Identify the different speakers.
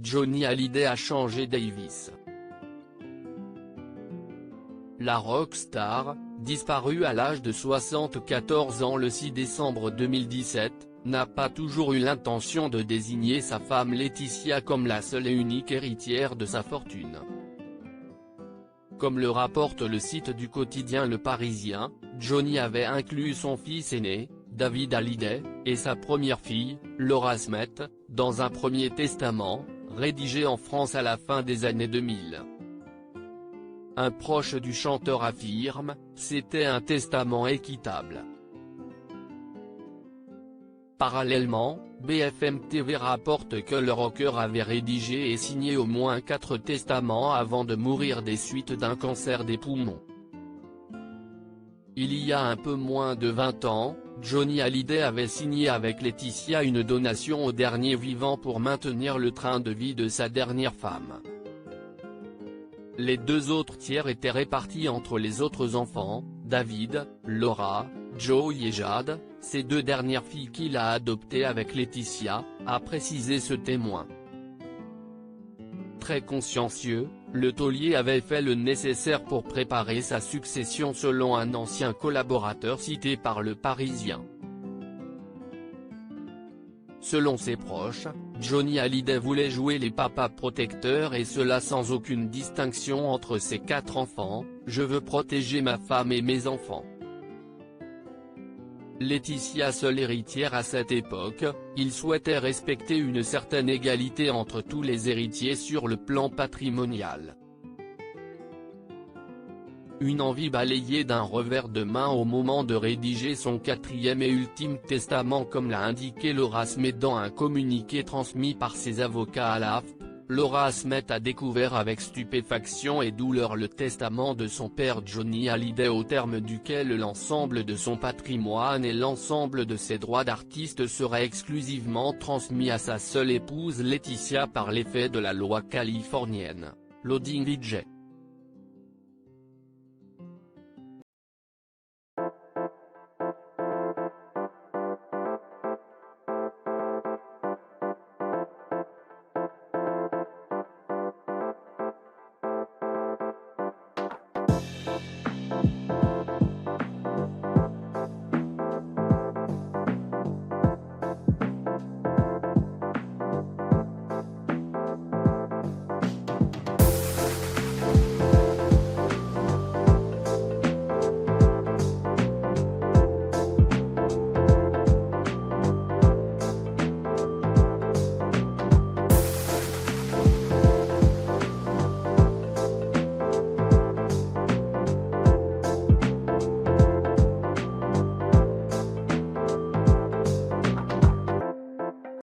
Speaker 1: Johnny Hallyday a changé Davis. La rockstar, disparue à l'âge de 74 ans le 6 décembre 2017, n'a pas toujours eu l'intention de désigner sa femme Laetitia comme la seule et unique héritière de sa fortune. Comme le rapporte le site du quotidien Le Parisien, Johnny avait inclus son fils aîné, David Hallyday, et sa première fille, Laura Smith, dans un premier testament, rédigé en France à la fin des années 2000. Un proche du chanteur affirme, c'était un testament équitable. Parallèlement, BFM TV rapporte que le rocker avait rédigé et signé au moins 4 testaments avant de mourir des suites d'un cancer des poumons. Il y a un peu moins de 20 ans, Johnny Hallyday avait signé avec Laetitia une donation au dernier vivant pour maintenir le train de vie de sa dernière femme. Les 2 autres tiers étaient répartis entre les autres enfants, David, Laura, Joey et Jade, ces 2 dernières filles qu'il a adoptées avec Laetitia, a précisé ce témoin. Très consciencieux, le taulier avait fait le nécessaire pour préparer sa succession selon un ancien collaborateur cité par Le Parisien. Selon ses proches, Johnny Hallyday voulait jouer les papas protecteurs et cela sans aucune distinction entre ses 4 enfants, « Je veux protéger ma femme et mes enfants ». Laetitia seule héritière à cette époque, il souhaitait respecter une certaine égalité entre tous les héritiers sur le plan patrimonial. Une envie balayée d'un revers de main au moment de rédiger son 4e et ultime testament comme l'a indiqué Laura Smith dans un communiqué transmis par ses avocats à l'AFP. Laura Smith a découvert avec stupéfaction et douleur le testament de son père Johnny Hallyday au terme duquel l'ensemble de son patrimoine et l'ensemble de ses droits d'artiste seraient exclusivement transmis à sa seule épouse Laetitia par l'effet de la loi californienne, l'Oding DJ.